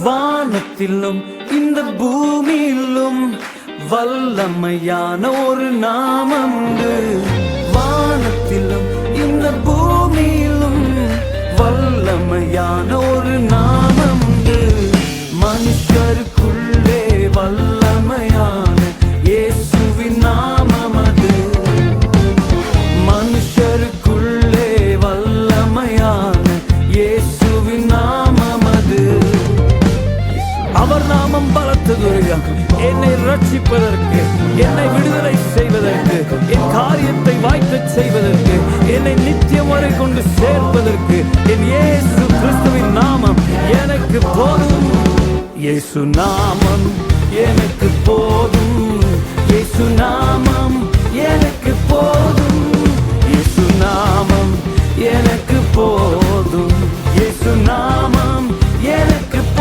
வானத்திலும் இந்த பூமியிலும் வல்லமையான ஒரு நாமம் உண்டு. வானத்திலும் இந்த பூமியிலும் வல்லமையான ஒரு நாமம் உண்டு. மனுஷருக்குள்ளே வல்லமையான இயேசுவின் நாமம் அது. மனுஷருக்குள்ளே வல்லமையான இயேசுவின் நாமம் அது. அவர் நாமம் பலத்ததுரையா, என்னை ரட்சிப்பதற்கு, என்னை விடுதலை செய்வதற்கு, என் காரியத்தை வாய்க்கச் செய்வதற்கு, என்னை நித்தியம் வரை கொண்டு சேர்ப்பதற்கு என் இயேசு கிறிஸ்துவின் நாமம் எனக்கு போதும். இயேசு நாமம் எனக்கு போதும். இயேசு நாமம் எனக்கு போதும். இயேசு நாமம் எனக்கு போதும்.